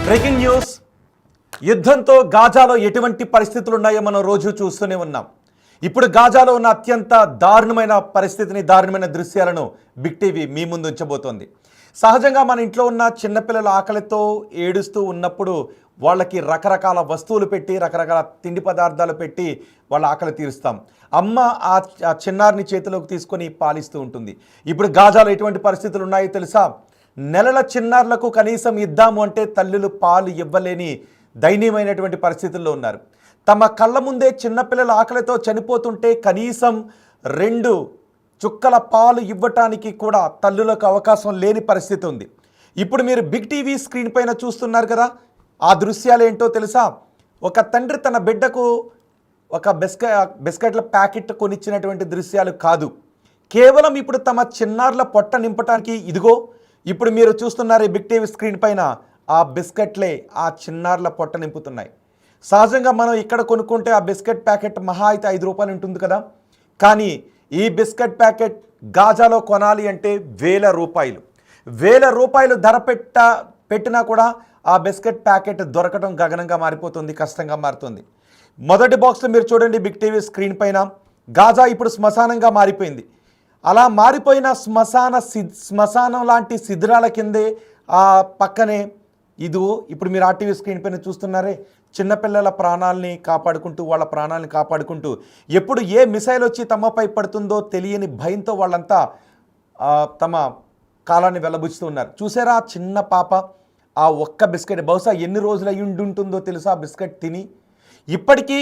Breaking news. యుద్ధంతో గాజాలో ఎటువంటి పరిస్థితులు ఉన్నాయో మనం రోజు చూస్తూనే ఉన్నాం. ఇప్పుడు గాజాలో ఉన్న అత్యంత దారుణమైన పరిస్థితిని, దారుణమైన దృశ్యాలను బిగ్ టీవీ మీ ముందు ఉంచబోతోంది. సహజంగా మన ఇంట్లో ఉన్న చిన్నపిల్లల ఆకలితో ఏడుస్తూ ఉన్నప్పుడు వాళ్ళకి రకరకాల వస్తువులు పెట్టి, రకరకాల తిండి పదార్థాలు పెట్టి వాళ్ళ ఆకలి తీరుస్తాం. అమ్మ ఆ చిన్నారిని చేతిలోకి తీసుకొని పాలిస్తూ ఉంటుంది. ఇప్పుడు గాజాలో ఎటువంటి పరిస్థితులు ఉన్నాయో తెలుసా? నెలల చిన్నారులకు కనీసం ఇద్దాము అంటే తల్లులు పాలు ఇవ్వలేని దయనీయమైనటువంటి పరిస్థితుల్లో ఉన్నారు. తమ కళ్ళ ముందే చిన్నపిల్లల ఆకలితో చనిపోతుంటే కనీసం 2 చుక్కల పాలు ఇవ్వటానికి కూడా తల్లులకు అవకాశం లేని పరిస్థితి ఉంది. ఇప్పుడు మీరు బిగ్ టీవీ స్క్రీన్ పైన చూస్తున్నారు కదా, ఆ దృశ్యాలు ఏంటో తెలుసా? ఒక తండ్రి తన బిడ్డకు ఒక బిస్కెట్ల ప్యాకెట్ కొనిచ్చినటువంటి దృశ్యాలు కాదు. కేవలం ఇప్పుడు తమ చిన్నారుల పొట్ట నింపటానికి ఇదిగో ఇప్పుడు మీరు చూస్తున్నారు ఈ బిగ్ టీవీ స్క్రీన్ పైన ఆ బిస్కెట్లే ఆ చిన్నారుల పొట్ట నింపుతున్నాయి. సహజంగా మనం ఇక్కడ కొనుక్కుంటే ఆ బిస్కెట్ ప్యాకెట్ మహా అయితే 5 రూపాయలు ఉంటుంది కదా, కానీ ఈ బిస్కెట్ ప్యాకెట్ గాజాలో కొనాలి అంటే 1000 రూపాయలు ధర పెట్టినా కూడా ఆ బిస్కెట్ ప్యాకెట్ దొరకడం గగనంగా మారిపోతుంది, కష్టంగా మారుతుంది. మొదటి బాక్స్లో మీరు చూడండి బిగ్ టీవీ స్క్రీన్ పైన గాజా ఇప్పుడు శ్మశానంగా మారిపోయింది. అలా మారిపోయిన శ్మశానం లాంటి శిథిరాల కిందే ఆ పక్కనే ఇప్పుడు మీరు ఆ టీవీ స్క్రీన్ పైన చూస్తున్నారే, చిన్నపిల్లల ప్రాణాలని కాపాడుకుంటూ, వాళ్ళ ప్రాణాలను కాపాడుకుంటూ ఎప్పుడు ఏ మిసైల్ వచ్చి తమపై పడుతుందో తెలియని భయంతో వాళ్ళంతా తమ కాలాన్ని వెల్లబుచ్చుతూ ఉన్నారు. చూసారా ఆ చిన్న పాప ఆ ఒక్క బిస్కెట్ బహుశా ఎన్ని రోజులు అయి ఉంటుందో తెలుసా బిస్కెట్ తిని. ఇప్పటికీ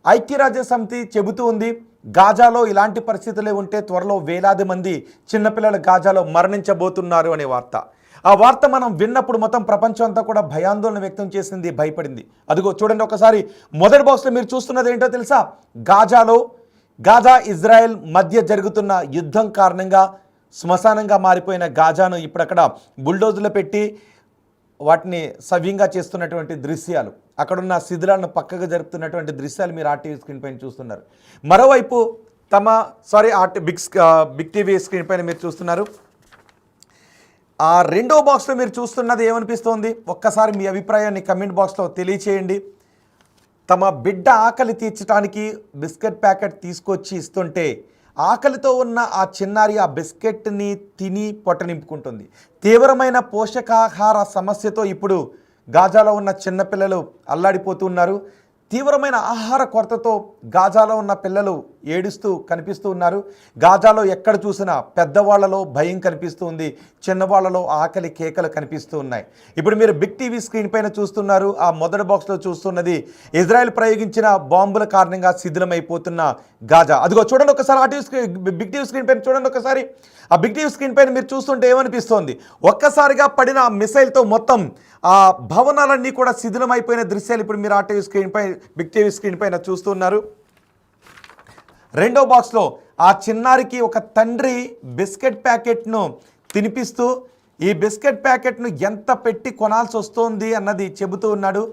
ఐక్యరాజ్య సమితి చెబుతూ ఉంది, గాజాలో ఇలాంటి పరిస్థితులే ఉంటే త్వరలో వేలాది మంది చిన్నపిల్లలు గాజాలో మరణించబోతున్నారు అనే వార్త. ఆ వార్త మనం విన్నప్పుడు మొత్తం ప్రపంచం అంతా కూడా భయాందోళన వ్యక్తం చేసింది, భయపడింది. అదిగో చూడండి ఒకసారి మొదటి బాక్స్లో మీరు చూస్తున్నది ఏంటో తెలుసా? గాజా ఇజ్రాయెల్ మధ్య జరుగుతున్న యుద్ధం కారణంగా శ్మశానంగా మారిపోయిన గాజాను ఇప్పుడు అక్కడ బుల్డోజర్లు పెట్టి వాటిని సవ్యంగా చేస్తున్నటువంటి దృశ్యాలు, అక్కడున్న శిథిలాలను పక్కగా జరుపుతున్నటువంటి దృశ్యాలు మీరు ఆర్టీవీ స్క్రీన్ పైన చూస్తున్నారు. మరోవైపు బిగ్ టీవీ స్క్రీన్ పైన మీరు చూస్తున్నారు. ఆ రెండో బాక్స్లో మీరు చూస్తున్నది ఏమనిపిస్తోంది? ఒక్కసారి మీ అభిప్రాయాన్ని కమెంట్ బాక్స్లో తెలియచేయండి. తమ బిడ్డ ఆకలి తీర్చడానికి బిస్కెట్ ప్యాకెట్ తీసుకొచ్చి ఇస్తుంటే ఆకలితో ఉన్న ఆ చిన్నారి ఆ బిస్కెట్ని తిని పొట్ట నింపుకుంటుంది. తీవ్రమైన పోషకాహార సమస్యతో ఇప్పుడు గాజాలో ఉన్న చిన్నపిల్లలు అల్లాడిపోతున్నారు. తీవ్రమైన ఆహార కొరతతో గాజాలో ఉన్న పిల్లలు ఏడుస్తూ కనిపిస్తూ ఉన్నారు. గాజాలో ఎక్కడ చూసినా పెద్దవాళ్లలో భయం కనిపిస్తూ ఉంది, చిన్నవాళ్లలో ఆకలి కేకలు కనిపిస్తూ ఉన్నాయి. ఇప్పుడు మీరు బిగ్ టీవీ స్క్రీన్ పైన చూస్తున్నారు. ఆ మొదటి బాక్స్లో చూస్తున్నది ఇజ్రాయెల్ ప్రయోగించిన బాంబుల కారణంగా శిథిలమైపోతున్న గాజా. అదిగో చూడండి ఒకసారి బిగ్ టీవీ స్క్రీన్ పైన చూడండి ఒకసారి. ఆ బిగ్ టీవీ స్క్రీన్ పైన మీరు చూస్తుంటే ఏమనిపిస్తోంది? ఒక్కసారిగా పడిన ఆ మిసైల్తో మొత్తం ఆ భవనాలన్నీ కూడా శిథిలమైపోయిన దృశ్యాలు ఇప్పుడు మీరు ఆ టీవీ స్క్రీన్ పై బిగ్ టీవీ స్క్రీన్ పైన చూస్తున్నారు. రెండో బాక్స్లో ఆ చిన్నారికి ఒక తండ్రి బిస్కెట్ ప్యాకెట్ను తినిపిస్తూ ఈ బిస్కెట్ ప్యాకెట్ను ఎంత పెట్టి కొనాల్సి వస్తోంది అన్నది చెబుతూ ఉన్నాడు.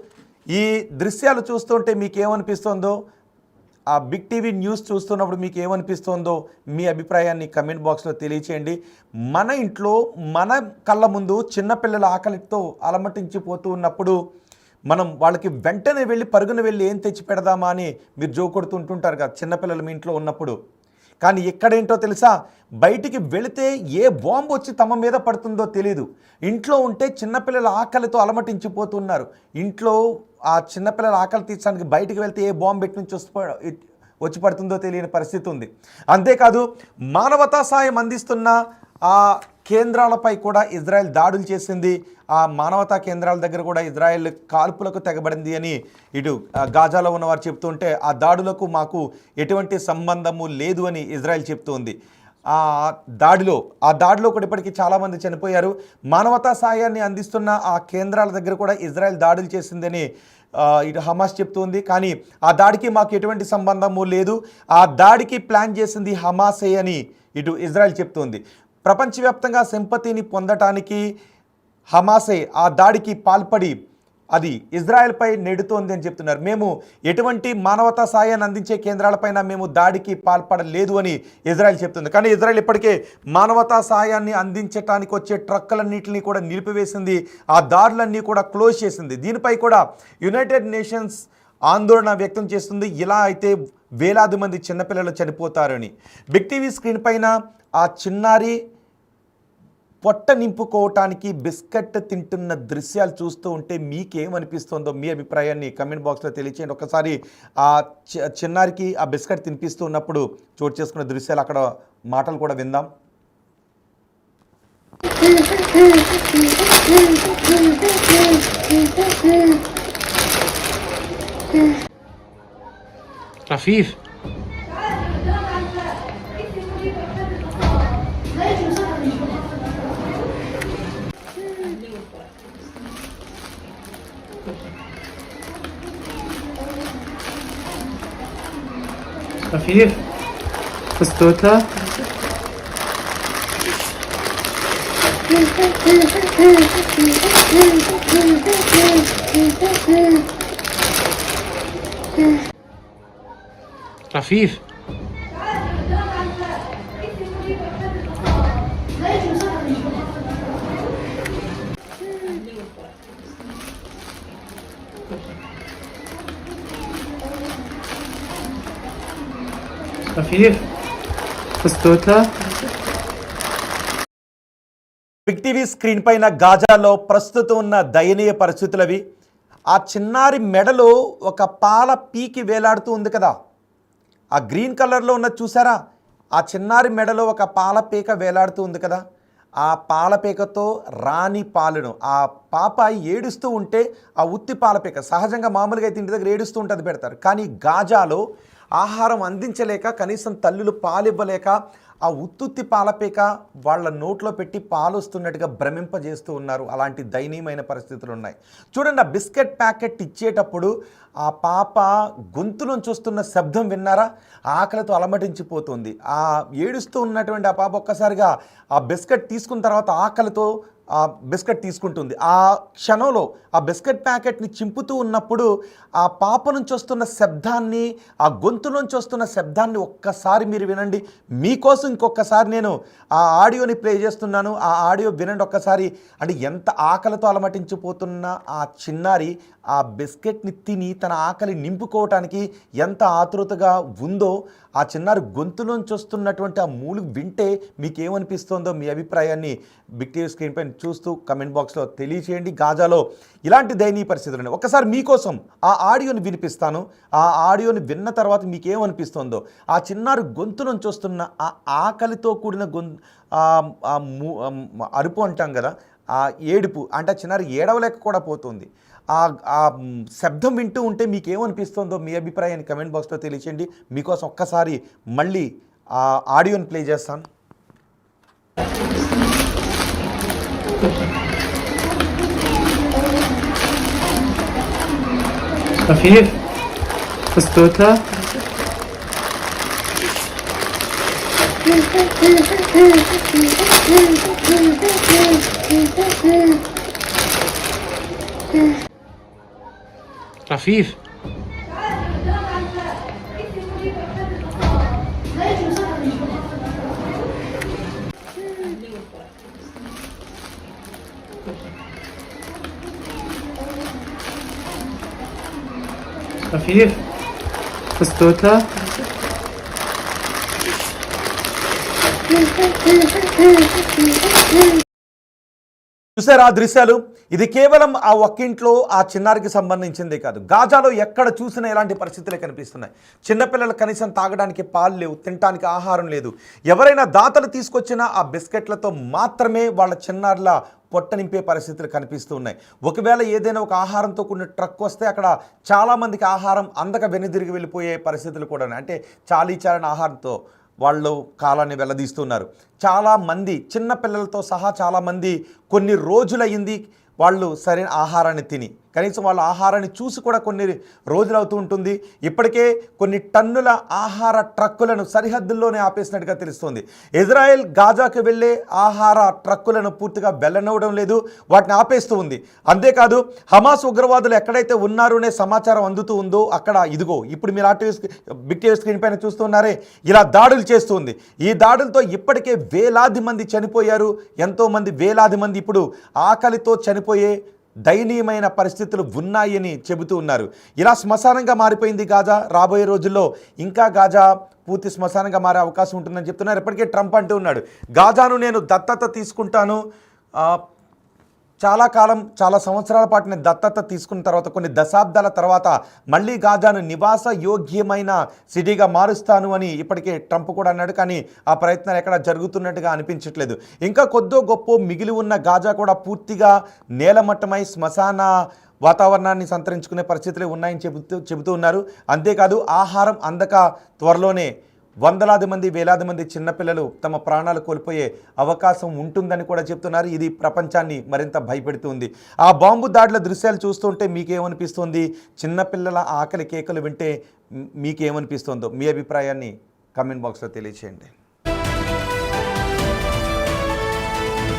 ఈ దృశ్యాలు చూస్తుంటే మీకు ఏమనిపిస్తుందో, ఆ బిగ్ టీవీ న్యూస్ చూస్తున్నప్పుడు మీకు ఏమనిపిస్తుందో మీ అభిప్రాయాన్ని కమెంట్ బాక్స్లో తెలియచేయండి. మన ఇంట్లో మన కళ్ళ ముందు చిన్నపిల్లల ఆకలితో అలమటించిపోతూ ఉన్నప్పుడు మనం వాళ్ళకి వెంటనే పరుగున వెళ్ళి ఏం తెచ్చి పెడదామా అని మీరు జోకొడుతూ ఉంటుంటారు కదా చిన్నపిల్లలు మీ ఇంట్లో ఉన్నప్పుడు. కానీ ఎక్కడేంటో తెలుసా? బయటికి వెళితే ఏ బాంబు వచ్చి తమ మీద పడుతుందో తెలియదు. ఇంట్లో ఉంటే చిన్నపిల్లల ఆకలితో అలమటించిపోతున్నారు. ఇంట్లో ఆ చిన్నపిల్లల ఆకలి తీర్చడానికి బయటికి వెళ్తే ఏ బాంబు ఎటు నుంచి వచ్చి పడుతుందో తెలియని పరిస్థితి ఉంది. అంతేకాదు మానవతా సాయం అందిస్తున్న ఆ కేంద్రాలపై కూడా ఇజ్రాయెల్ దాడులు చేసింది. ఆ మానవతా కేంద్రాల దగ్గర కూడా ఇజ్రాయెల్ కాల్పులకు తెగబడింది అని ఇటు గాజాలో ఉన్నవారు చెప్తుంటే ఆ దాడులకు మాకు ఎటువంటి సంబంధము లేదు అని ఇజ్రాయెల్ చెప్తోంది. ఆ దాడిలో కూడా ఇప్పటికీ చాలామంది చనిపోయారు. మానవతా సాయాన్ని అందిస్తున్న ఆ కేంద్రాల దగ్గర కూడా ఇజ్రాయెల్ దాడులు చేసిందని ఇటు హమాస్ చెప్తుంది. కానీ ఆ దాడికి మాకు ఎటువంటి సంబంధము లేదు, ఆ దాడికి ప్లాన్ చేసింది హమాసే అని ఇటు ఇజ్రాయెల్ చెప్తుంది. ప్రపంచవ్యాప్తంగా సింపతిని పొందటానికి హమాసే ఆ దాడికి పాల్పడి అది ఇజ్రాయెల్పై నెడుతోంది అని చెప్తున్నారు. మేము ఎటువంటి మానవతా సాయాన్ని అందించే కేంద్రాలపైన మేము దాడికి పాల్పడలేదు అని ఇజ్రాయెల్ చెప్తుంది. కానీ ఇజ్రాయెల్ ఇప్పటికే మానవతా సాయాన్ని అందించడానికి వచ్చే ట్రక్కులన్నింటినీ కూడా నిలిపివేసింది, ఆ దారులన్నీ కూడా క్లోజ్ చేసింది. దీనిపై కూడా యునైటెడ్ నేషన్స్ ఆందోళన వ్యక్తం చేస్తుంది. ఇలా అయితే వేలాది మంది చిన్నపిల్లలు చనిపోతారని. బిగ్ టీవీ స్క్రీన్ పైన ఆ చిన్నారి పొట్ట నింపుకోవటానికి బిస్కెట్ తింటున్న దృశ్యాలు చూస్తూ ఉంటే మీకేమనిపిస్తుందో మీ అభిప్రాయాన్ని కమెంట్ బాక్స్లో తెలియచేయండి. ఒకసారి ఆ చిన్నారికి ఆ బిస్కెట్ తినిపిస్తూ ఉన్నప్పుడు చోటు చేసుకున్న దృశ్యాలు, అక్కడ మాటలు కూడా విందాం. رفيف رفيف بستوتة رفيف رفيف بستوتة. బిగ్ టీవీ స్క్రీన్ పైన గాజాలో ప్రస్తుతం ఉన్న దయనీయ పరిస్థితులవి. ఆ చిన్నారి మెడలో ఒక పాల పీకి వేలాడుతూ ఉంది కదా, ఆ గ్రీన్ కలర్లో ఉన్నది చూసారా? ఆ చిన్నారి మెడలో ఒక పాల పీక వేలాడుతూ ఉంది కదా, ఆ పాల పీకతో రాణి పాలను ఆ పాప ఏడుస్తూ ఉంటే ఆ ఉత్తి పాల పీక, సహజంగా మామూలుగా అయితే ఇంటి దగ్గర ఏడుస్తూ ఉంటుంది పెడతారు, కానీ గాజాలో ఆహారం అందించలేక, కనీసం తల్లులు పాలివ్వలేక ఆ ఉత్తుత్తి పాలపేక వాళ్ళ నోట్లో పెట్టి పాలుస్తున్నట్టుగా భ్రమింపజేస్తూ ఉన్నారు. అలాంటి దయనీయమైన పరిస్థితులు ఉన్నాయి. చూడండి, ఆ బిస్కెట్ ప్యాకెట్ ఇచ్చేటప్పుడు ఆ పాప గొంతులోంచి వస్తున్న శబ్దం విన్నారా? ఆకలితో అలమటించిపోతుంది. ఆ ఏడుస్తూ ఉన్నటువంటి ఆ పాప ఒక్కసారిగా ఆ బిస్కెట్ తీసుకున్న తర్వాత ఆకలితో ఆ బిస్కెట్ తీసుకుంటుంది. ఆ క్షణంలో ఆ బిస్కెట్ ప్యాకెట్ని చింపుతూ ఉన్నప్పుడు ఆ పాప నుంచి వస్తున్న శబ్దాన్ని, ఆ గొంతు నుంచి వస్తున్న శబ్దాన్ని ఒక్కసారి మీరు వినండి. మీకోసం ఇంకొకసారి నేను ఆ ఆడియోని ప్లే చేస్తున్నాను, ఆ ఆడియో వినండి ఒక్కసారి. అంటే ఎంత ఆకలితో అలమటించిపోతున్న ఆ చిన్నారి ఆ బిస్కెట్ని తిని తన ఆకలి నింపుకోవటానికి ఎంత ఆతృతగా ఉందో, ఆ చిన్నారి గొంతులోంచి వస్తున్నటువంటి ఆ మూలు వింటే మీకేమనిపిస్తుందో మీ అభిప్రాయాన్ని బిగ్ టీవీ స్క్రీన్ పైన చూస్తూ కమెంట్ బాక్స్లో తెలియచేయండి. గాజాలో ఇలాంటి దయనీయ పరిస్థితులు ఉన్నాయి. ఒకసారి మీకోసం ఆ ఆడియోని వినిపిస్తాను. ఆ ఆడియోని విన్న తర్వాత మీకేమనిపిస్తుందో, ఆ చిన్నారి గొంతు నుంచి వస్తున్న ఆ ఆకలితో కూడిన అరుపు అంటాం కదా, ఆ ఏడుపు, అంటే చిన్నారి ఏడవలేక కూడా పోతుంది. ఆ శబ్దం వింటూ ఉంటే మీకేమనిపిస్తుందో మీ అభిప్రాయాన్ని కమెంట్ బాక్స్లో తెలియచేయండి. మీకోసం ఒక్కసారి మళ్ళీ ఆ ఆడియోని ప్లే చేస్తాను. رفيف بستوتة رفيف رفيف بستوتة చూసారా ఆ దృశ్యాలు? ఇది కేవలం ఆ ఒక్కింట్లో ఆ చిన్నారికి సంబంధించిందే కాదు, గాజాలో ఎక్కడ చూసినా ఇలాంటి పరిస్థితులే కనిపిస్తున్నాయి. చిన్నపిల్లలు కనీసం తాగడానికి పాలు లేవు, తినడానికి ఆహారం లేదు. ఎవరైనా దాతలు తీసుకొచ్చినా ఆ బిస్కెట్లతో మాత్రమే వాళ్ళ చిన్నారుల పొట్ట నింపే పరిస్థితులు కనిపిస్తూ ఉన్నాయి. ఒకవేళ ఏదైనా ఒక ఆహారంతో కొన్ని ట్రక్ వస్తే అక్కడ చాలామందికి ఆహారం అందక వెనుదిరిగి వెళ్ళిపోయే పరిస్థితులు కూడా ఉన్నాయి. అంటే చాలీచాలని ఆహారంతో వాళ్ళు కాలాన్ని వెల్లదీస్తున్నారు. చాలామంది చిన్న పిల్లలతో సహా చాలామంది కొన్ని రోజులయ్యింది వాళ్ళు సరైన ఆహారాన్ని తిని. కనీసం వాళ్ళ ఆహారాన్ని చూసి కూడా కొన్ని రోజులు అవుతూ ఉంటుంది. ఇప్పటికే కొన్ని టన్నుల ఆహార ట్రక్కులను సరిహద్దుల్లోనే ఆపేసినట్టుగా తెలుస్తోంది. ఇజ్రాయెల్ గాజాకు వెళ్ళే ఆహార ట్రక్కులను పూర్తిగా వెళ్ళనివ్వడం లేదు, వాటిని ఆపేస్తూ ఉంది. అంతేకాదు హమాస్ ఉగ్రవాదులు ఎక్కడైతే ఉన్నారు అనే సమాచారం అందుతూ ఉందో అక్కడ ఇదిగో ఇప్పుడు మీరు బిగ్ టీవీ స్క్రీన్ పైన చూస్తున్నారే, ఇలా దాడులు చేస్తుంది. ఈ దాడులతో ఇప్పటికే వేలాది మంది చనిపోయారు. ఎంతోమంది వేలాది మంది ఇప్పుడు ఆకలితో చనిపోయే దయనీయమైన పరిస్థితులు ఉన్నాయని చెబుతూ ఉన్నారు. ఇలా శ్మశానంగా మారిపోయింది గాజా. రాబోయే రోజుల్లో ఇంకా గాజా పూర్తి శ్మశానంగా మారే అవకాశం ఉంటుందని చెప్తున్నారు. ఇప్పటికే ట్రంప్ అంటూ ఉన్నాడు, గాజాను నేను దత్తత తీసుకుంటాను, చాలా సంవత్సరాల పాటు నేను దత్తత తీసుకున్న తర్వాత కొన్ని దశాబ్దాల తర్వాత మళ్ళీ గాజాను నివాస యోగ్యమైన సిటీగా మారుస్తాను అని ఇప్పటికే ట్రంప్ కూడా అన్నాడు. కానీ ఆ ప్రయత్నాలు ఎక్కడ జరుగుతున్నట్టుగా అనిపించట్లేదు. ఇంకా కొద్దో గొప్ప మిగిలి ఉన్న గాజా కూడా పూర్తిగా నేలమట్టమై శ్మశాన వాతావరణాన్ని సంతరించుకునే పరిస్థితులు ఉన్నాయని చెబుతూ ఉన్నారు. అంతేకాదు ఆహారం అందక త్వరలోనే వందలాది మంది వేలాది మంది చిన్నపిల్లలు తమ ప్రాణాలు కోల్పోయే అవకాశం ఉంటుందని కూడా చెప్తున్నారు. ఇది ప్రపంచాన్ని మరింత భయపెడుతుంది. ఆ బాంబు దాడుల దృశ్యాలు చూస్తుంటే మీకేమనిపిస్తుంది? చిన్నపిల్లల ఆకలి కేకలు వింటే మీకేమనిపిస్తుందో మీ అభిప్రాయాన్ని కామెంట్ బాక్స్లో తెలియచేయండి.